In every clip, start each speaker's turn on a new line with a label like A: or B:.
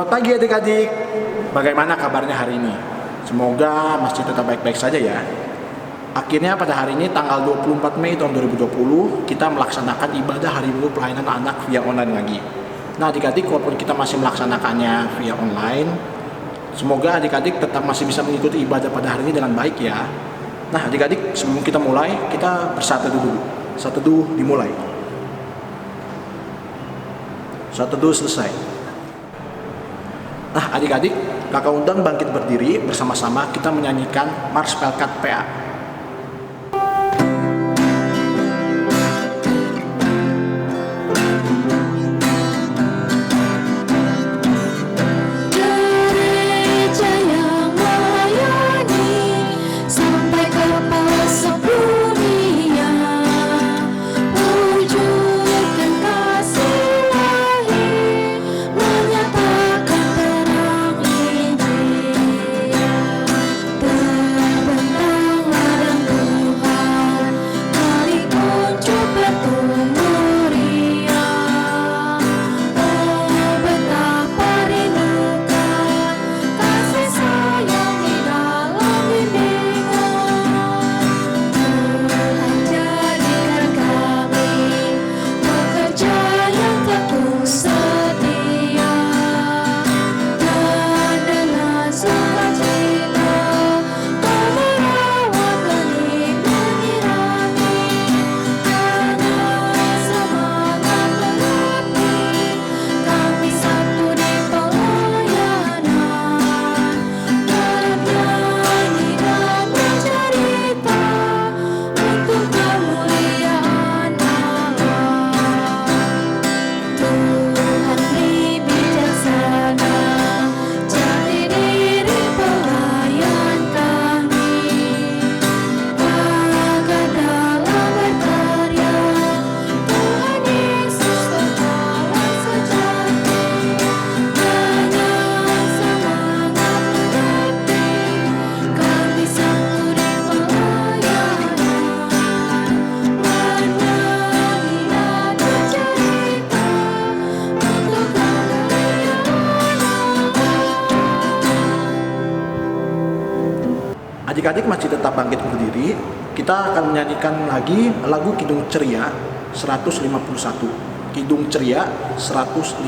A: Selamat pagi adik-adik. Bagaimana kabarnya hari ini? Semoga masih tetap baik-baik saja ya. Akhirnya pada hari ini tanggal 24 Mei tahun 2020 kita melaksanakan ibadah hari Minggu pelayanan anak via online lagi. Nah adik-adik, walaupun kita masih melaksanakannya via online, semoga adik-adik tetap masih bisa mengikuti ibadah pada hari ini dengan baik ya. Nah adik-adik, sebelum kita mulai, kita bersatu dulu. Satu teduh dimulai. Satu teduh selesai. Nah adik-adik, kakak undang bangkit berdiri bersama-sama kita menyanyikan Mars Pelkat PA. Adik-adik masih tetap bangkit berdiri, kita akan menyanyikan lagi lagu Kidung Ceria 151. Kidung Ceria 151.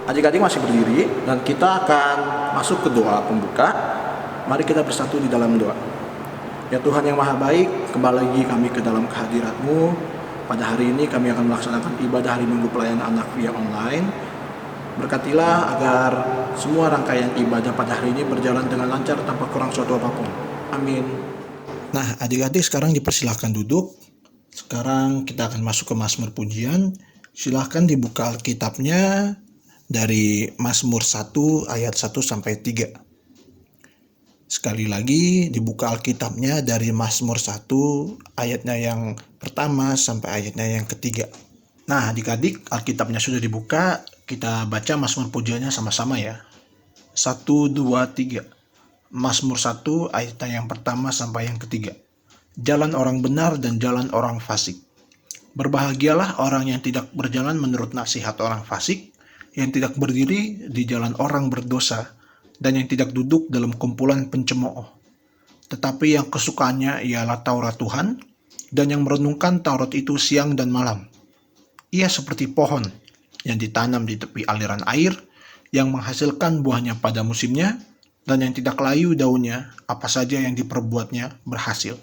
A: Adik-adik masih berdiri dan kita akan masuk ke doa pembuka. Mari kita bersatu di dalam doa. Ya Tuhan yang Maha Baik, kembali lagi kami ke dalam kehadirat-Mu. Pada hari ini kami akan melaksanakan ibadah hari Minggu pelayanan anak via online. Berkatilah agar semua rangkaian ibadah pada hari ini berjalan dengan lancar tanpa kurang suatu apapun. Amin. Nah adik-adik sekarang dipersilahkan duduk. Sekarang kita akan masuk ke Mazmur Pujian. Silahkan dibuka Alkitabnya dari Mazmur 1 ayat 1 sampai 3. Sekali lagi dibuka Alkitabnya dari Mazmur 1 ayatnya yang pertama sampai ayatnya yang ketiga. Nah adik-adik, Alkitabnya sudah dibuka, kita baca Mazmur Pujiannya sama-sama ya. 1, 2, 3. Mazmur 1 ayatnya yang pertama sampai yang ketiga. Jalan orang benar dan jalan orang fasik. Berbahagialah orang yang tidak berjalan menurut nasihat orang fasik, yang tidak berdiri di jalan orang berdosa, dan yang tidak duduk dalam kumpulan pencemooh. Tetapi yang kesukaannya ialah Taurat Tuhan, dan yang merenungkan Taurat itu siang dan malam. Ia seperti pohon yang ditanam di tepi aliran air, yang menghasilkan buahnya pada musimnya, dan yang tidak layu daunnya, apa saja yang diperbuatnya berhasil.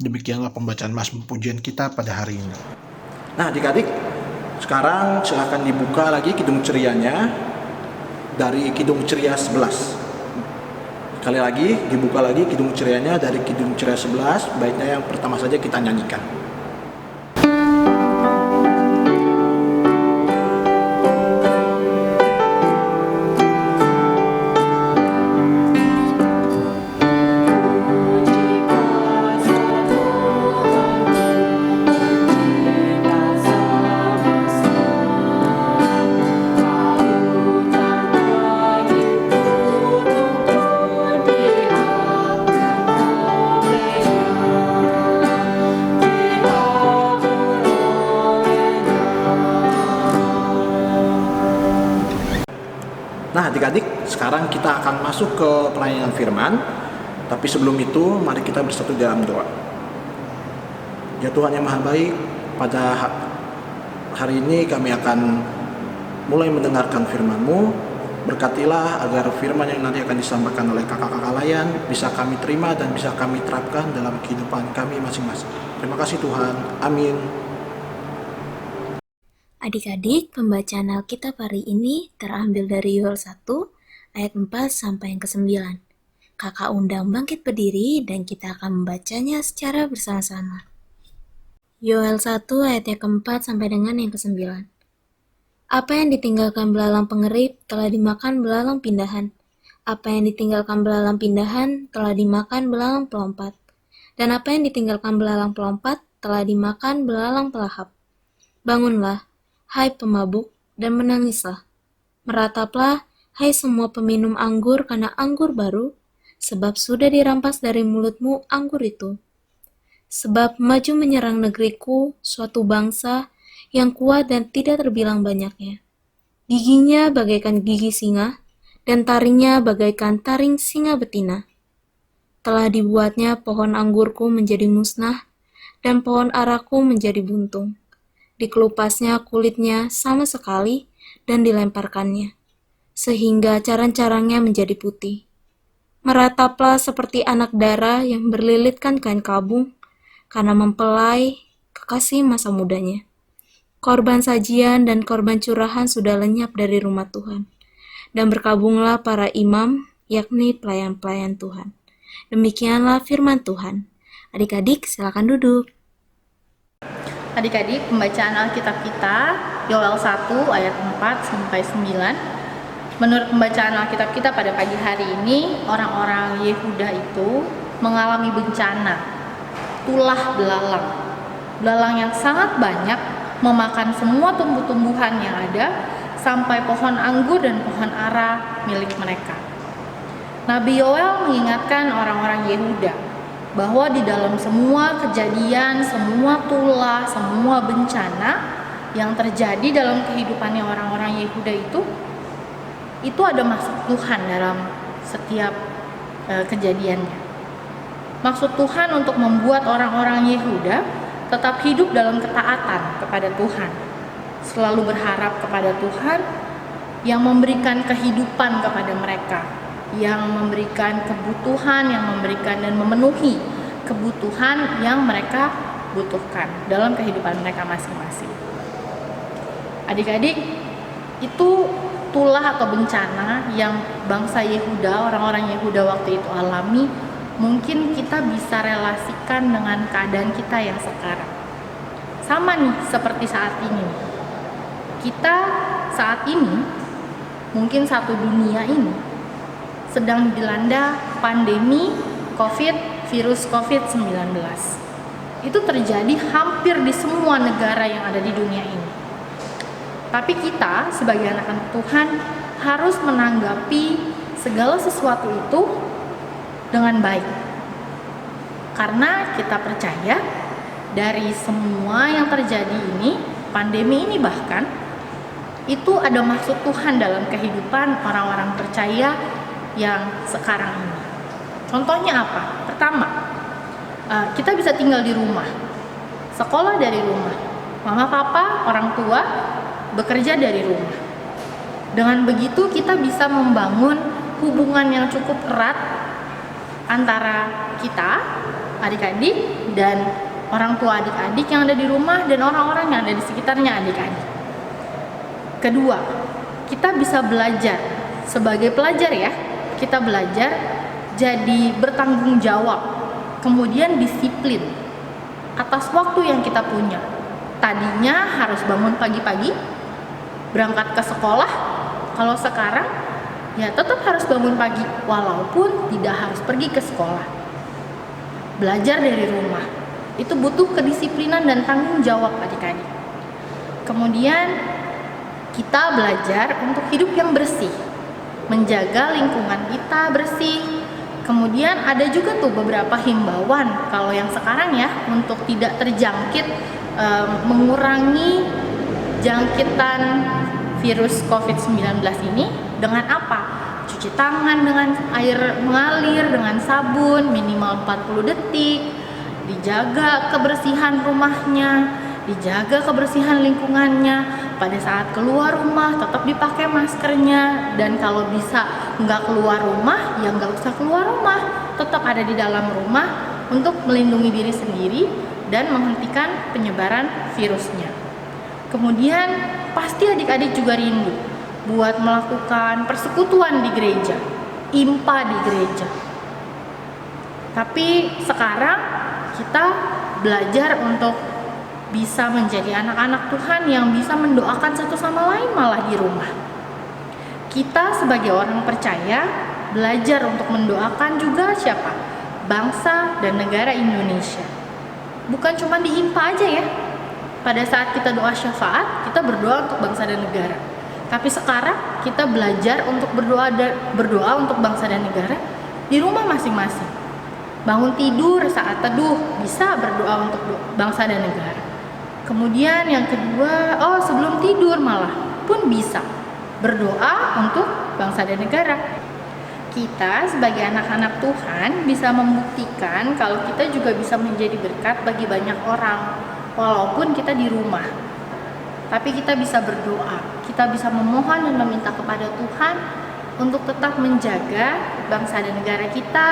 A: Demikianlah pembacaan Mazmur Pujian kita pada hari ini. Nah adik-adik, Sekarang silahkan dibuka lagi Kidung Cerianya dari Kidung Ceria 11. Sekali lagi dibuka lagi Kidung Cerianya dari Kidung Ceria 11. Baiknya yang pertama saja kita nyanyikan. Nah, adik-adik, sekarang kita akan masuk ke pelayanan firman. Tapi sebelum itu, mari kita bersatu dalam doa. Ya Tuhan yang Maha Baik, pada hari ini kami akan mulai mendengarkan firman-Mu. Berkatilah agar firman yang nanti akan disampaikan oleh kakak-kakak layan bisa kami terima dan bisa kami terapkan dalam kehidupan kami masing-masing. Terima kasih Tuhan. Amin.
B: Adik-adik, pembacaan Alkitab hari ini terambil dari Yoel 1 ayat 4 sampai yang ke-9. Kakak undang bangkit berdiri dan kita akan membacanya secara bersama-sama. Yoel 1 ayat yang ke-4 sampai dengan yang ke-9. Apa yang ditinggalkan belalang pengerip telah dimakan belalang pindahan. Apa yang ditinggalkan belalang pindahan telah dimakan belalang pelompat. Dan apa yang ditinggalkan belalang pelompat telah dimakan belalang pelahap. Bangunlah, hai pemabuk, dan menangislah. Merataplah, hai semua peminum anggur karena anggur baru, sebab sudah dirampas dari mulutmu anggur itu. Sebab maju menyerang negeriku suatu bangsa yang kuat dan tidak terbilang banyaknya. Giginya bagaikan gigi singa, dan taringnya bagaikan taring singa betina. Telah dibuatnya pohon anggurku menjadi musnah, dan pohon araku menjadi buntung. Dikelupasnya kulitnya sama sekali dan dilemparkannya, sehingga carang-carangnya menjadi putih. Merataplah seperti anak dara yang berlilitkan kain kabung, karena mempelai kekasih masa mudanya. Korban sajian dan korban curahan sudah lenyap dari rumah Tuhan, dan berkabunglah para imam, yakni pelayan-pelayan Tuhan. Demikianlah firman Tuhan. Adik-adik, silakan duduk.
C: Adik-adik, pembacaan Alkitab kita Yoel 1 ayat 4 sampai 9. Menurut pembacaan Alkitab kita pada pagi hari ini, orang-orang Yehuda itu mengalami bencana tulah belalang. Belalang yang sangat banyak memakan semua tumbuh-tumbuhan yang ada sampai pohon anggur dan pohon ara milik mereka. Nabi Yoel mengingatkan orang-orang Yehuda bahwa di dalam semua kejadian, semua tulah, semua bencana yang terjadi dalam kehidupannya orang-orang Yehuda itu ada maksud Tuhan dalam setiap kejadiannya. Maksud Tuhan untuk membuat orang-orang Yehuda tetap hidup dalam ketaatan kepada Tuhan, selalu berharap kepada Tuhan yang memberikan kehidupan kepada mereka, yang memberikan kebutuhan, yang memberikan dan memenuhi kebutuhan yang mereka butuhkan dalam kehidupan mereka masing-masing. Adik-adik, itu tulah atau bencana yang bangsa Yehuda, orang-orang Yehuda waktu itu alami, mungkin kita bisa relasikan dengan keadaan kita yang sekarang. Sama nih seperti saat ini. Kita saat ini, mungkin satu dunia ini sedang dilanda pandemi virus COVID-19. Itu terjadi hampir di semua negara yang ada di dunia ini. Tapi kita sebagai anak-anak Tuhan harus menanggapi segala sesuatu itu dengan baik. Karena kita percaya dari semua yang terjadi ini, pandemi ini bahkan, itu ada maksud Tuhan dalam kehidupan orang-orang percaya yang sekarang ini. Contohnya apa? Pertama, kita bisa tinggal di rumah, sekolah dari rumah, mama papa, orang tua bekerja dari rumah. Dengan begitu kita bisa membangun hubungan yang cukup erat antara kita, adik-adik, dan orang tua adik-adik yang ada di rumah dan orang-orang yang ada di sekitarnya adik-adik. Kedua, kita bisa belajar sebagai pelajar ya. Kita belajar jadi bertanggung jawab, kemudian disiplin atas waktu yang kita punya. Tadinya harus bangun pagi-pagi, berangkat ke sekolah. Kalau sekarang ya tetap harus bangun pagi, walaupun tidak harus pergi ke sekolah. Belajar dari rumah, itu butuh kedisiplinan dan tanggung jawab adik-adik. Kemudian kita belajar untuk hidup yang bersih, menjaga lingkungan kita bersih. Kemudian ada juga tuh beberapa himbauan kalau yang sekarang ya, untuk tidak terjangkit, mengurangi jangkitan virus COVID-19 ini dengan apa? Cuci tangan dengan air mengalir, dengan sabun minimal 40 detik, dijaga kebersihan rumahnya, dijaga kebersihan lingkungannya. Pada saat keluar rumah tetap dipakai maskernya, dan kalau bisa nggak keluar rumah ya nggak usah keluar rumah, tetap ada di dalam rumah untuk melindungi diri sendiri dan menghentikan penyebaran virusnya. Kemudian pasti adik-adik juga rindu buat melakukan persekutuan di gereja, IMPA di gereja. Tapi sekarang kita belajar untuk bisa menjadi anak-anak Tuhan yang bisa mendoakan satu sama lain malah di rumah. Kita sebagai orang percaya belajar untuk mendoakan juga siapa? Bangsa dan negara Indonesia. Bukan cuma di IMPA aja ya. Pada saat kita doa syafaat, kita berdoa untuk bangsa dan negara. Tapi sekarang kita belajar untuk berdoa untuk bangsa dan negara di rumah masing-masing. Bangun tidur saat teduh bisa berdoa untuk bangsa dan negara. Kemudian yang kedua, sebelum tidur malah pun bisa berdoa untuk bangsa dan negara. Kita sebagai anak-anak Tuhan bisa membuktikan kalau kita juga bisa menjadi berkat bagi banyak orang, walaupun kita di rumah. Tapi kita bisa berdoa, kita bisa memohon dan meminta kepada Tuhan untuk tetap menjaga bangsa dan negara kita,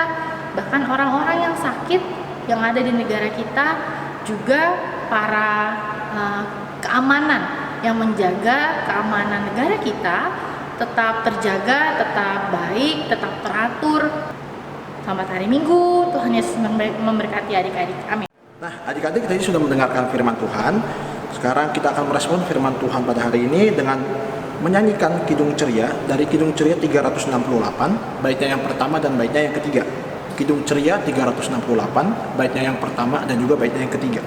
C: bahkan orang-orang yang sakit yang ada di negara kita, juga para keamanan yang menjaga keamanan negara kita tetap terjaga, tetap baik, tetap teratur. Selamat hari Minggu, Tuhan Yesus memberkati adik-adik. Amin.
A: Nah, adik-adik tadi sudah mendengarkan firman Tuhan. Sekarang kita akan merespon firman Tuhan pada hari ini dengan menyanyikan Kidung Ceria dari Kidung Ceria 368, baitnya yang pertama dan baitnya yang ketiga. Kidung Ceria 368, baitnya yang pertama dan juga baitnya yang ketiga.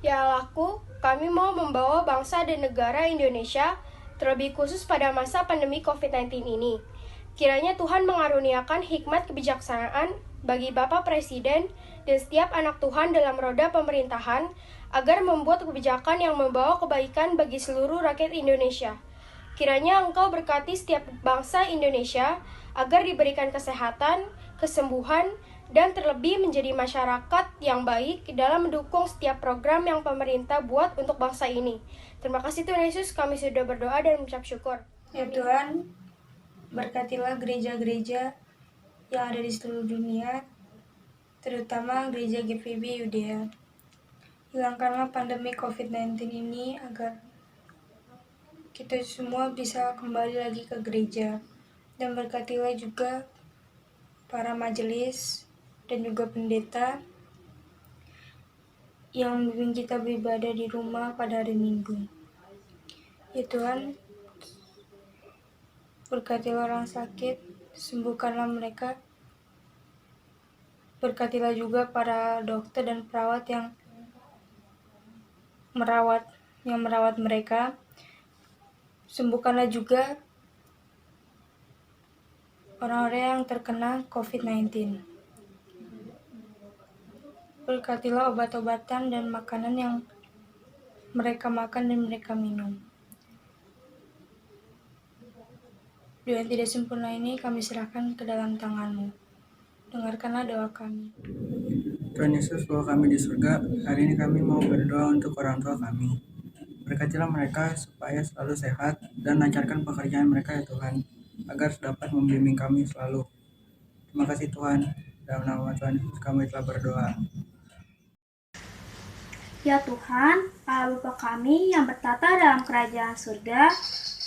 D: Ya Allahku, kami mau membawa bangsa dan negara Indonesia, terlebih khusus pada masa pandemi COVID-19 ini. Kiranya Tuhan mengaruniakan hikmat kebijaksanaan bagi Bapak Presiden dan setiap anak Tuhan dalam roda pemerintahan, agar membuat kebijakan yang membawa kebaikan bagi seluruh rakyat Indonesia. Kiranya Engkau berkati setiap bangsa Indonesia, agar diberikan kesehatan, kesembuhan, dan terlebih menjadi masyarakat yang baik dalam mendukung setiap program yang pemerintah buat untuk bangsa ini. Terima kasih Tuhan Yesus, kami sudah berdoa dan mengucap syukur.
E: Ya Tuhan, berkatilah gereja-gereja yang ada di seluruh dunia, terutama gereja GPIB Yudea. Hilangkanlah pandemi COVID-19 ini agar kita semua bisa kembali lagi ke gereja. Dan berkatilah juga para majelis dan juga pendeta yang membimbing kita beribadah di rumah pada hari Minggu. Ya Tuhan, berkatilah orang sakit, sembuhkanlah mereka. Berkatilah juga para dokter dan perawat yang merawat mereka. Sembuhkanlah juga orang-orang yang terkena COVID-19. Berkatilah obat-obatan dan makanan yang mereka makan dan mereka minum. Doa yang tidak sempurna ini kami serahkan ke dalam tangan-Mu. Dengarkanlah doa kami.
F: Tuhan Yesus, Bapa kami di surga, hari ini kami mau berdoa untuk orang tua kami. Berkatilah mereka supaya selalu sehat dan lancarkan pekerjaan mereka ya Tuhan, agar dapat membimbing kami selalu. Terima kasih Tuhan, dalam nama Tuhan Yesus kami telah berdoa.
G: Ya Tuhan, Allah Bapa kami yang bertata dalam kerajaan surga,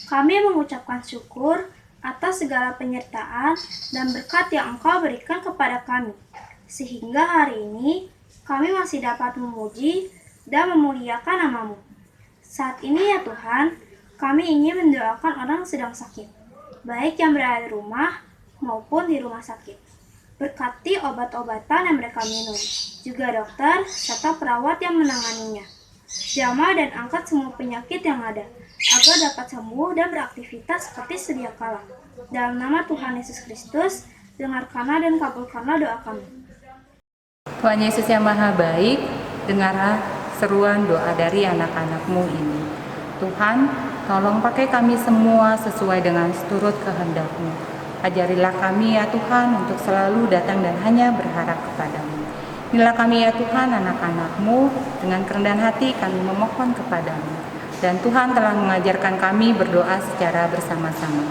G: kami mengucapkan syukur atas segala penyertaan dan berkat yang Engkau berikan kepada kami, sehingga hari ini kami masih dapat memuji dan memuliakan nama-Mu. Saat ini ya Tuhan, kami ingin mendoakan orang yang sedang sakit, baik yang berada di rumah maupun di rumah sakit. Berkati obat-obatan yang mereka minum, juga dokter serta perawat yang menanganinya. Jamah dan angkat semua penyakit yang ada, agar dapat sembuh dan beraktivitas seperti sedia kala. Dalam nama Tuhan Yesus Kristus, dengarkanlah dan kabulkanlah doa kami.
H: Tuhan Yesus yang Maha Baik, dengarlah seruan doa dari anak-anak-Mu ini. Tuhan, tolong pakai kami semua sesuai dengan seturut kehendak-Mu. Ajarilah kami ya Tuhan untuk selalu datang dan hanya berharap kepada-Mu. Inilah kami ya Tuhan, anak-anak-Mu, dengan kerendahan hati kami memohon kepada-Mu. Dan Tuhan telah mengajarkan kami berdoa secara bersama-sama.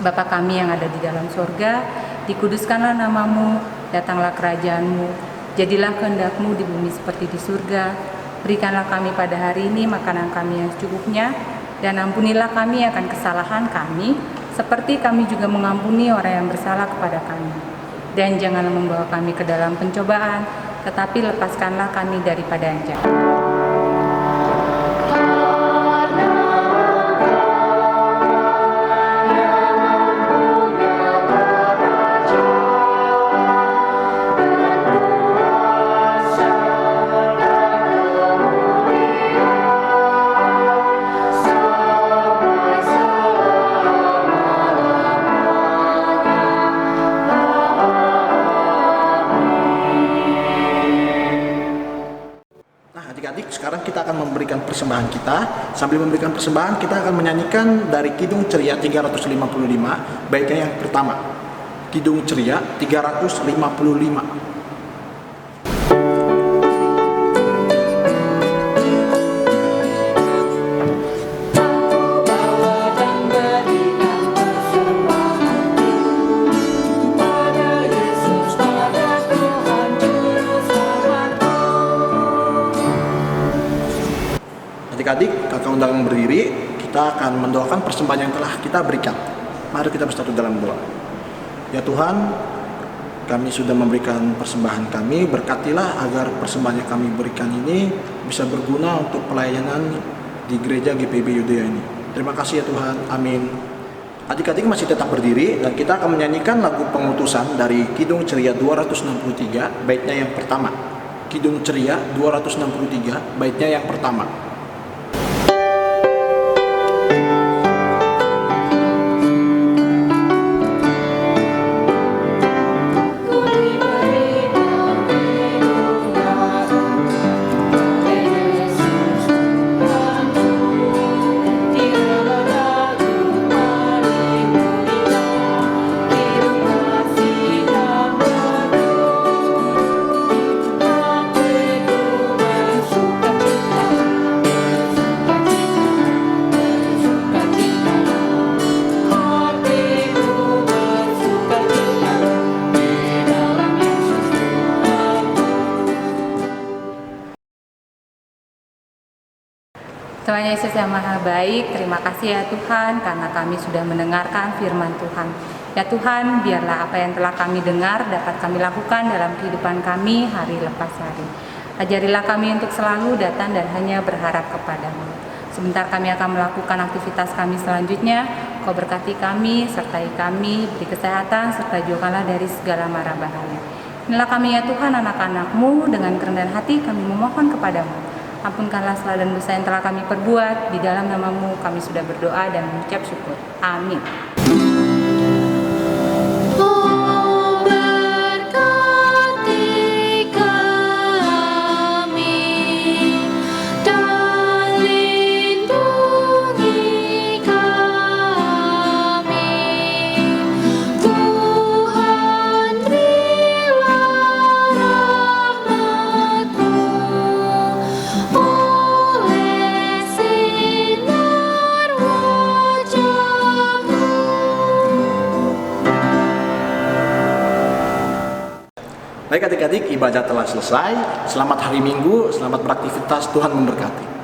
H: Bapa kami yang ada di dalam surga, dikuduskanlah nama-Mu, datanglah kerajaan-Mu, jadilah kehendak-Mu di bumi seperti di surga. Berikanlah kami pada hari ini makanan kami yang secukupnya, dan ampunilah kami akan kesalahan kami, seperti kami juga mengampuni orang yang bersalah kepada kami. Dan janganlah membawa kami ke dalam pencobaan, tetapi lepaskanlah kami daripada yang jahat.
A: Adik-adik, sekarang kita akan memberikan persembahan kita. Sambil memberikan persembahan, kita akan menyanyikan dari Kidung Ceria 355, baiknya yang pertama. Kidung Ceria 355. Adik-adik, kakak undang berdiri, kita akan mendoakan persembahan yang telah kita berikan. Mari kita bersatu dalam doa. Ya Tuhan, kami sudah memberikan persembahan kami, berkatilah agar persembahan yang kami berikan ini bisa berguna untuk pelayanan di gereja GPIB Yudea ini. Terima kasih ya Tuhan, amin. Adik-adik masih tetap berdiri dan kita akan menyanyikan lagu pengutusan dari Kidung Ceria 263, baitnya yang pertama. Kidung Ceria 263, baitnya yang pertama.
H: Tuhan Yesus yang Maha Baik, terima kasih ya Tuhan karena kami sudah mendengarkan firman Tuhan. Ya Tuhan, biarlah apa yang telah kami dengar dapat kami lakukan dalam kehidupan kami hari lepas hari. Ajarilah kami untuk selalu datang dan hanya berharap kepada-Mu. Sebentar kami akan melakukan aktivitas kami selanjutnya. Kau berkati kami, sertai kami, beri kesehatan, serta jauhkanlah dari segala mara bahaya. Inilah kami ya Tuhan, anak-anak-Mu, dengan kerendahan hati kami memohon kepadamu. Ampunkanlah salah dan dosa yang telah kami perbuat. Di dalam nama-Mu kami sudah berdoa dan mengucap syukur. Amin.
A: Baik adik-adik, ibadah telah selesai. Selamat hari Minggu, selamat beraktivitas, Tuhan memberkati.